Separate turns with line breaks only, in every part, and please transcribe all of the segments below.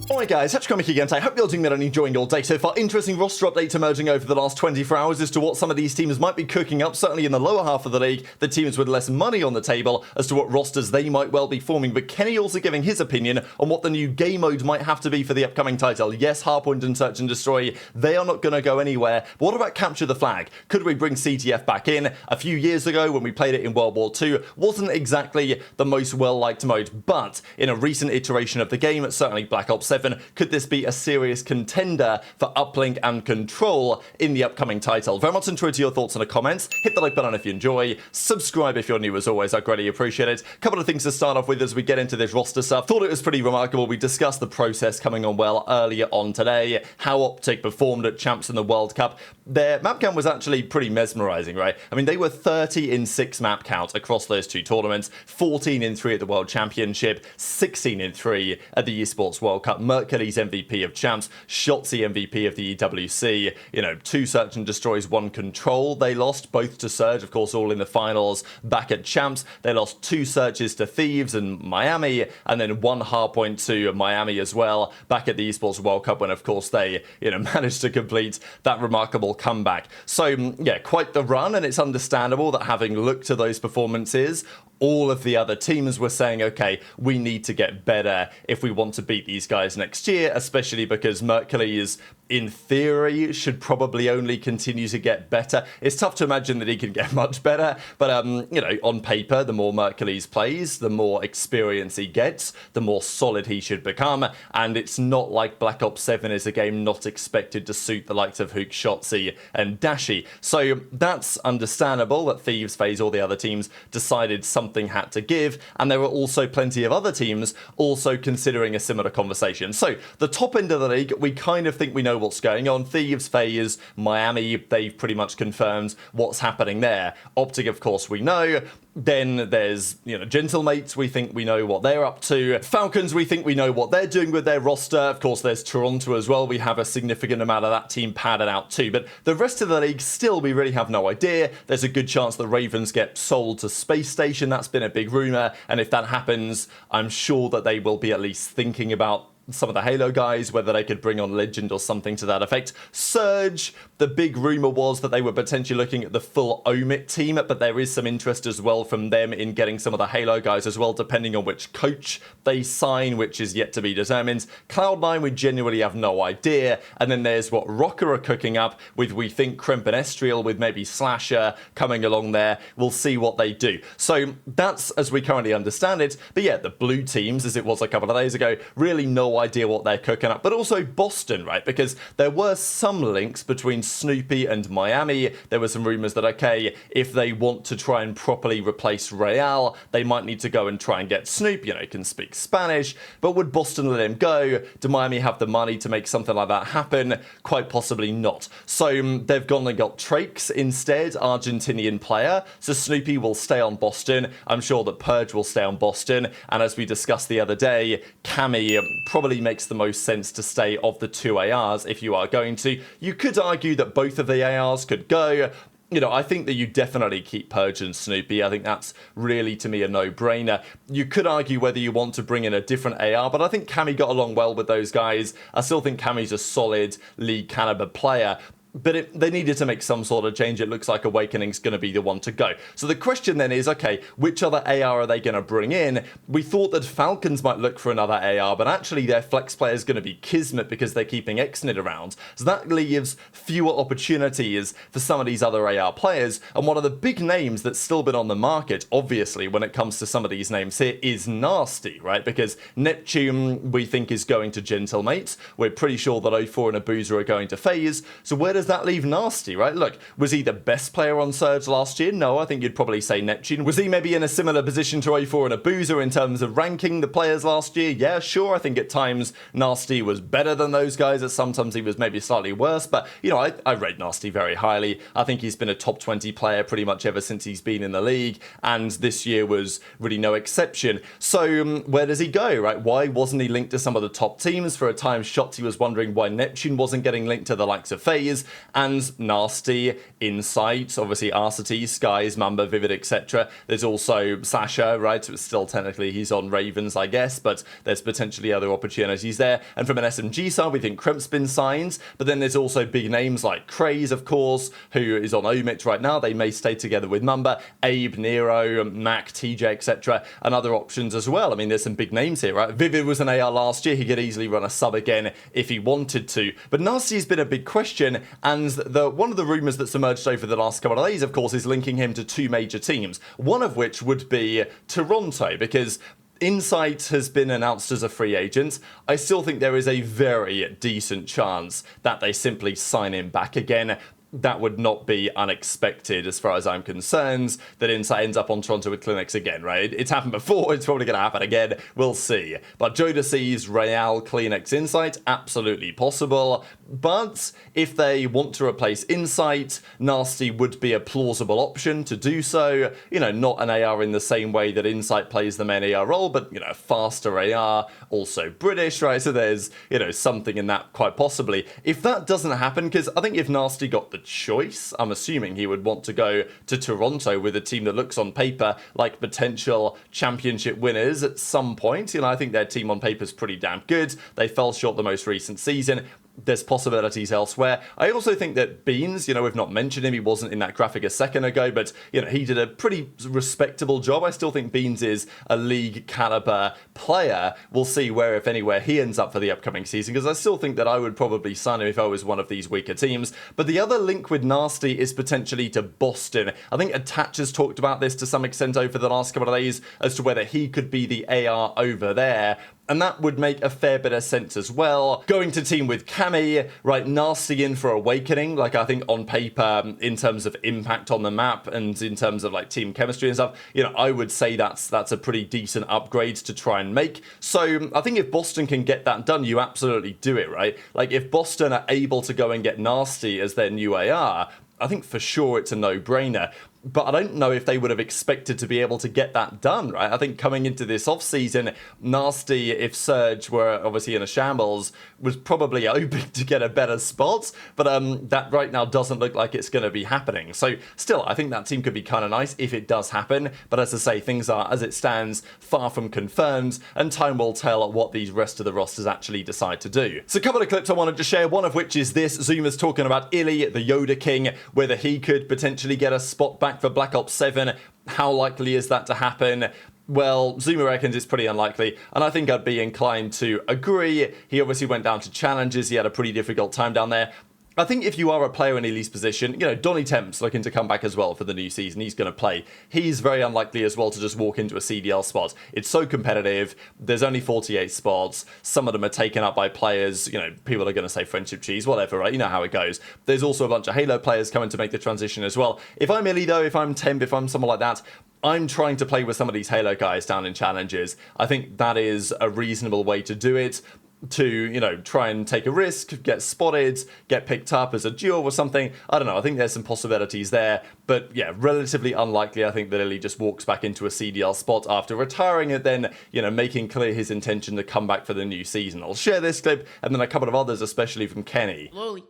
Alright guys, Kremp again. I hope you're doing well and enjoying your day so far. Interesting roster updates emerging over the last 24 hours as to what some of these teams might be cooking up, certainly in the lower half of the league, the teams with less money on the table, as to what rosters they might well be forming. But Kenny also giving his opinion on what the new game mode might have to be for the upcoming title. Yes, Hardpoint and Search and Destroy, they are not going to go anywhere. But what about Capture the Flag? Could we bring CTF back in? A few years ago when we played it in World War II, wasn't exactly the most well-liked mode, but in a recent iteration of the game, certainly Black Ops 7, could this be a serious contender for uplink and control in the upcoming title? Very much enjoyed your thoughts in the comments. Hit the like button if you enjoy. Subscribe if you're new as always. I greatly appreciate it. A couple of things to start off with as we get into this roster stuff. Thought it was pretty remarkable. We discussed the process coming on well earlier on today. How OpTic performed at Champs in the World Cup. Their map count was actually pretty mesmerizing, right? I mean, they were 30 in 6 map count across those two tournaments. 14 in 3 at the World Championship. 16 in 3 at the Esports World Cup. Mercules MVP of Champs, Shotzzy MVP of the EWC, 2 Search and Destroys, 1 Control. They lost both to Surge, of course, all in the finals back at Champs. They lost 2 Searches to Thieves and Miami, and then 1 Hardpoint to Miami as well back at the Esports World Cup when, of course, they managed to complete that remarkable comeback. So, yeah, quite the run, and it's understandable that having looked at those performances, all of the other teams were saying, okay, we need to get better if we want to beat these guys next year, especially because Mercules, in theory, should probably only continue to get better. It's tough to imagine that he can get much better, but, on paper, the more Mercules plays, the more experience he gets, the more solid he should become, and it's not like Black Ops 7 is a game not expected to suit the likes of Huke, Shotzzy, and Dashy. So that's understandable that Thieves, FaZe, all the other teams decided something had to give, and there were also plenty of other teams also considering a similar conversation. So the top end of the league, we kind of think we know what's going on. Thieves, FaZe, Miami, they've pretty much confirmed what's happening there. OpTic, of course, we know. Then there's, Gentlemates, we think we know what they're up to. Falcons, we think we know what they're doing with their roster. Of course, there's Toronto as well. We have a significant amount of that team padded out too. But the rest of the league, still, we really have no idea. There's a good chance the Ravens get sold to Space Station. That's been a big rumor. And if that happens, I'm sure that they will be at least thinking about some of the Halo guys, whether they could bring on Legend or something to that effect. Surge, the big rumor was that they were potentially looking at the full Omit team, but there is some interest as well from them in getting some of the Halo guys as well, depending on which coach they sign, which is yet to be determined. Cloud9, we genuinely have no idea. And then there's what Rocker are cooking up with, we think, Kremp and Estriel, with maybe Slasher coming along there. We'll see what they do. So that's as we currently understand it. But yeah, the blue teams, as it was a couple of days ago, really no idea what they're cooking up. But also Boston, right? Because there were some links between Snoopy and Miami. There were some rumors that, okay, if they want to try and properly replace Real, they might need to go and try and get Snoop, he can speak Spanish. But would Boston let him go? Do Miami have the money to make something like that happen? Quite possibly not. So they've gone and got Trakes instead, Argentinian player. So Snoopy will stay on Boston. I'm sure that Purge will stay on Boston. And as we discussed the other day, Cammy probably makes the most sense to stay of the 2 ARs if you are going to. You could argue that both of the ARs could go. I think that you definitely keep Purge and Snoopy. I think that's really, to me, a no-brainer. You could argue whether you want to bring in a different AR, but I think Cammy got along well with those guys. I still think Cammy's a solid league caliber player. But they needed to make some sort of change. It looks like Awakening's going to be the one to go. So the question then is, okay, which other AR are they going to bring in? We thought that Falcons might look for another AR, but actually their flex player is going to be Kismet because they're keeping Xnid around. So that leaves fewer opportunities for some of these other AR players. And one of the big names that's still been on the market, obviously, when it comes to some of these names here, is Nastie, right? Because Neptune, we think, is going to Gentlemates. We're pretty sure that O4 and Abuzah are going to FaZe. So where does that leave Nastie, right? Look, was he the best player on Surge last year? No, I think you'd probably say Neptune. Was he maybe in a similar position to A4 and Abuzah in terms of ranking the players last year? Yeah, sure. I think at times Nastie was better than those guys. At sometimes he was maybe slightly worse. But, I rate Nastie very highly. I think he's been a top 20 player pretty much ever since he's been in the league. And this year was really no exception. So where does he go, right? Why wasn't he linked to some of the top teams? For a time, Shotzzy was wondering why Neptune wasn't getting linked to the likes of FaZe. And Nastie, Insight, obviously Arcity, Skies, Mamba, Vivid, etc. There's also Sasha, right? So it's still technically he's on Ravens, I guess, but there's potentially other opportunities there. And from an SMG side, we think Kremp's been signed, but then there's also big names like Craze, of course, who is on Omit right now. They may stay together with Mamba, Abe, Nero, Mac, TJ, etc., and other options as well. I mean, there's some big names here, right? Vivid was an AR last year. He could easily run a sub again if he wanted to. But Nastie's been a big question, and one of the rumours that's emerged over the last couple of days, of course, is linking him to two major teams, one of which would be Toronto, because Insight has been announced as a free agent. I still think there is a very decent chance that they simply sign him back again. That would not be unexpected as far as I'm concerned, that Insight ends up on Toronto with CleanX again, right? It's happened before, it's probably going to happen again, we'll see. But JoeDeceives, Real, CleanX, Insight, absolutely possible. But if they want to replace Insight, Nastie would be a plausible option to do so. You know, not an AR in the same way that Insight plays the main AR role, but, you know, faster AR, also British, right? So there's, you know, something in that quite possibly. If that doesn't happen, because I think if Nastie got the choice, I'm assuming he would want to go to Toronto with a team that looks on paper like potential championship winners at some point. You know, I think their team on paper is pretty damn good. They fell short the most recent season. There's possibilities elsewhere. I also think that Beans, you know, we've not mentioned him. He wasn't in that graphic a second ago, but, you know, he did a pretty respectable job. I still think Beans is a league caliber player. We'll see where, if anywhere, he ends up for the upcoming season, because I still think that I would probably sign him if I was one of these weaker teams. But the other link with Nastie is potentially to Boston. I think Attach has talked about this to some extent over the last couple of days as to whether he could be the AR over there. And that would make a fair bit of sense as well. Going to team with Cammy, right, Nastie in for Awakening, like I think on paper, in terms of impact on the map and in terms of like team chemistry and stuff, you know, I would say that's a pretty decent upgrade to try and make. So I think if Boston can get that done, you absolutely do it, right? Like if Boston are able to go and get Nastie as their new AR, I think for sure it's a no-brainer. But I don't know if they would have expected to be able to get that done, right? I think coming into this off-season, Nastie, if Surge were obviously in a shambles, was probably hoping to get a better spot. But that right now doesn't look like it's going to be happening. So still, I think that team could be kind of nice if it does happen. But as I say, things are, as it stands, far from confirmed. And time will tell what these rest of the rosters actually decide to do. So a couple of clips I wanted to share, one of which is this. Zoomer's talking about Illy, the Yoda King, whether he could potentially get a spot back for Black Ops 7. How likely is that to happen? Well, Zuma reckons it's pretty unlikely, and I think I'd be inclined to agree. He obviously went down to challenges, he had a pretty difficult time down there. I think if you are a player in Illy's position, you know, Donny Temp's looking to come back as well for the new season. He's going to play. He's very unlikely as well to just walk into a CDL spot. It's so competitive. There's only 48 spots. Some of them are taken up by players. You know, people are going to say friendship cheese, whatever, right? You know how it goes. There's also a bunch of Halo players coming to make the transition as well. If I'm Illy, though, if I'm Temp, if I'm someone like that, I'm trying to play with some of these Halo guys down in challenges. I think that is a reasonable way to do it. To, you know, try and take a risk, get spotted, get picked up as a duo or something. I don't know. I think there's some possibilities there. But yeah, relatively unlikely, I think, that Illy just walks back into a CDL spot after retiring and then, you know, making clear his intention to come back for the new season. I'll share this clip and then a couple of others, especially from Kenny.
Slowly.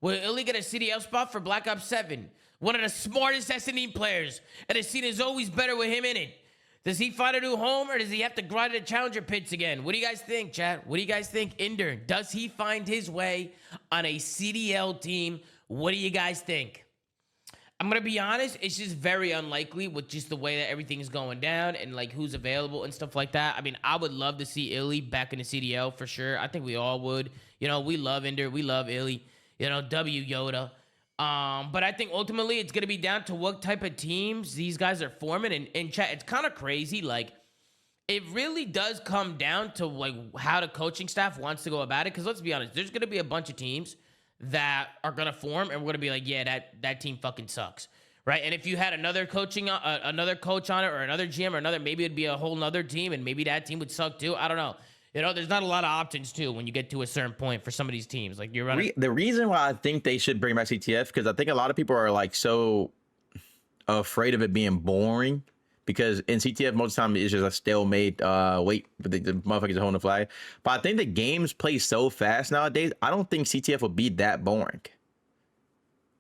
Will Illy get a CDL spot for Black Ops 7? One of the smartest S&E players. And the scene is always better with him in it. Does he find a new home, or does he have to grind the challenger pits again? What do you guys think, chat? What do you guys think, Inder? Does he find his way on a CDL team? What do you guys think? I'm going to be honest, it's just very unlikely with just the way that everything's going down and, like, who's available and stuff like that. I mean, I would love to see Illy back in the CDL for sure. I think we all would. You know, we love Inder. We love Illy. You know, W Yoda. But I think ultimately it's going to be down to what type of teams these guys are forming. And chat, it's kind of crazy. Like, it really does come down to, like, how the coaching staff wants to go about it. Because let's be honest, there's going to be a bunch of teams that are going to form and we're going to be like, yeah, that team fucking sucks. Right? And if you had another coach on it or another GM or another, maybe it'd be a whole nother team and maybe that team would suck too. I don't know. You know, there's not a lot of options, too, when you get to a certain point for some of these teams. Like, you're running.
The reason why I think they should bring back CTF, because I think a lot of people are, like, so afraid of it being boring. Because in CTF, most of the time, it's just a stalemate, wait, but the motherfuckers are holding the flag. But I think the games play so fast nowadays, I don't think CTF will be that boring.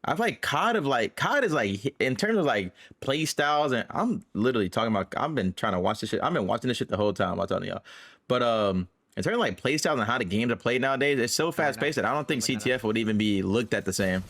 I feel like COD is like in terms of like play styles, and I'm literally talking about. I've been trying to watch this shit. I've been watching this shit the whole time. I'm telling y'all, but in terms of like play styles and how the games are played nowadays, it's so fast paced that I don't think CTF would even be looked at the same.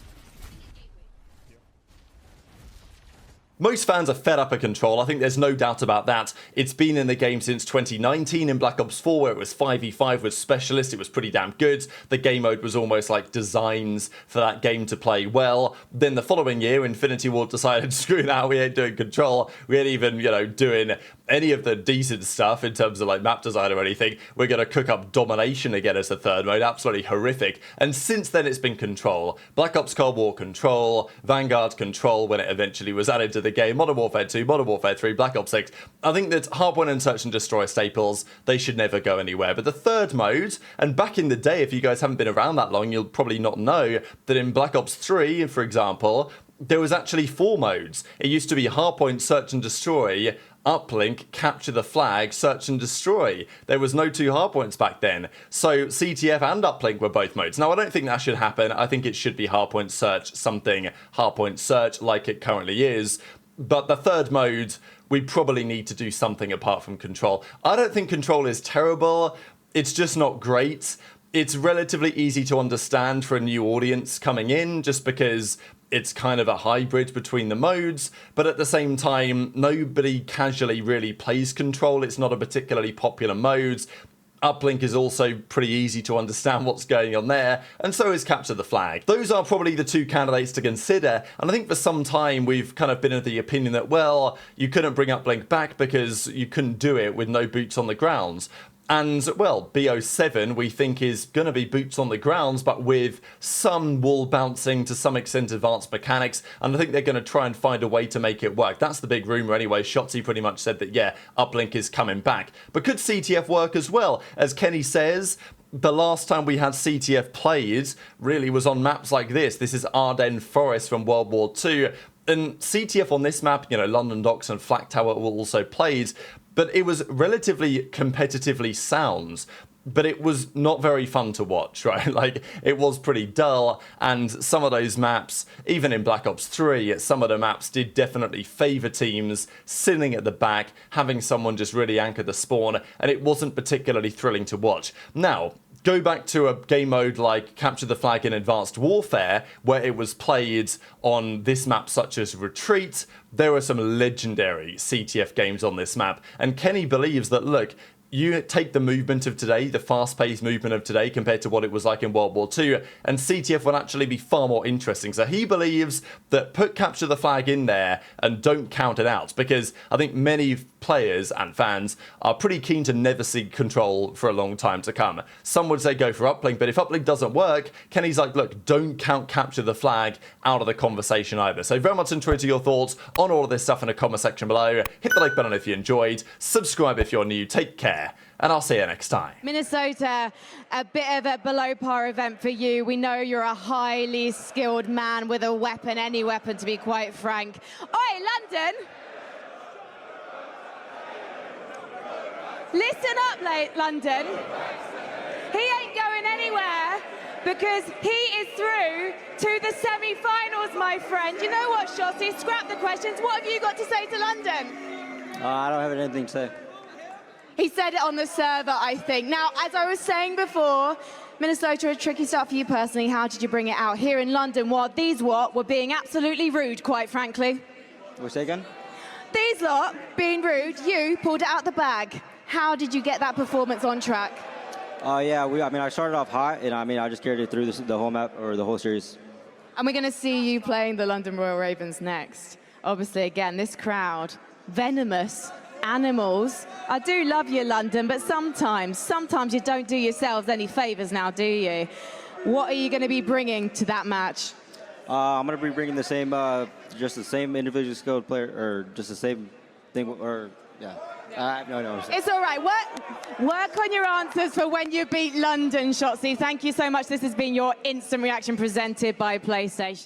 Most fans are fed up of Control, I think there's no doubt about that. It's been in the game since 2019 in Black Ops 4 where it was 5v5 with Specialist, it was pretty damn good. The game mode was almost like designs for that game to play well. Then the following year, Infinity Ward decided, screw that, we ain't doing Control. We ain't even, doing any of the decent stuff in terms of like map design or anything. We're going to cook up Domination again as the third mode, absolutely horrific. And since then it's been Control. Black Ops Cold War Control, Vanguard Control when it eventually was added to the game, Modern Warfare 2, Modern Warfare 3, Black Ops 6. I think that Hardpoint and Search and Destroy staples, they should never go anywhere. But the third mode, and back in the day, if you guys haven't been around that long, you'll probably not know that in Black Ops 3, for example, there was actually 4 modes. It used to be Hardpoint, Search and Destroy, Uplink, Capture the Flag, Search and Destroy. There was no 2 hardpoints back then. So CTF and Uplink were both modes. Now I don't think that should happen. I think it should be Hardpoint Search, something Hardpoint Search like it currently is. But the third mode, we probably need to do something apart from Control. I don't think Control is terrible. It's just not great. It's relatively easy to understand for a new audience coming in just because it's kind of a hybrid between the modes, but at the same time, nobody casually really plays Control. It's not a particularly popular mode. Uplink is also pretty easy to understand what's going on there, and so is Capture the Flag. Those are probably the 2 candidates to consider, and I think for some time we've kind of been of the opinion that, well, you couldn't bring Uplink back because you couldn't do it with no boots on the ground. And, well, BO7 we think is going to be boots on the grounds, but with some wall bouncing, to some extent advanced mechanics, and I think they're going to try and find a way to make it work. That's the big rumour anyway. Shotzzy pretty much said that, yeah, Uplink is coming back. But could CTF work as well? As Kenny says, the last time we had CTF played really was on maps like this. This is Ardennes Forest from World War II. And CTF on this map, London Docks and Flak Tower were also played, but it was relatively competitively sound, but it was not very fun to watch, right? Like, it was pretty dull, and some of those maps, even in Black Ops 3, some of the maps did definitely favour teams sitting at the back, having someone just really anchor the spawn, and it wasn't particularly thrilling to watch. Now, go back to a game mode like Capture the Flag in Advanced Warfare, where it was played on this map such as Retreat. There were some legendary CTF games on this map, and Kenny believes that, look, you take the movement of today, the fast-paced movement of today compared to what it was like in World War II, and CTF will actually be far more interesting. So he believes that put Capture the Flag in there and don't count it out, because I think many players and fans are pretty keen to never see Control for a long time to come. Some would say go for Uplink, but if Uplink doesn't work, Kenny's like, look, don't count Capture the Flag out of the conversation either. So very much interested to your thoughts on all of this stuff in the comment section below. Hit the like button if you enjoyed, subscribe if you're new, take care, and I'll see you next time.
Minnesota, a bit of a below par event for you. We know you're a highly skilled man with a weapon, any weapon to be quite frank. Oi, London! Listen up, London. He ain't going anywhere because he is through to the semi-finals, my friend. You know what, Shotzzy? Scrap the questions. What have you got to say to London?
I don't have anything to say.
He said it on the server, I think. Now, as I was saying before, Minnesota, a tricky start for you personally. How did you bring it out here in London while these were being absolutely rude, quite frankly?
What's that again?
These lot being rude, you pulled it out the bag. How did you get that performance on track?
Yeah, I started off hot, and I just carried it through the whole map, or the whole series.
And we're going to see you playing the London Royal Ravens next. Obviously, again, this crowd, venomous animals. I do love you, London, but sometimes you don't do yourselves any favors now, do you? What are you going to be bringing to that match?
I'm going to be bringing the same, just the same individual skilled player, or just the same thing, or, yeah. No.
It's all right. Work on your answers for when you beat London, Shotzzy. Thank you so much. This has been your instant reaction presented by PlayStation.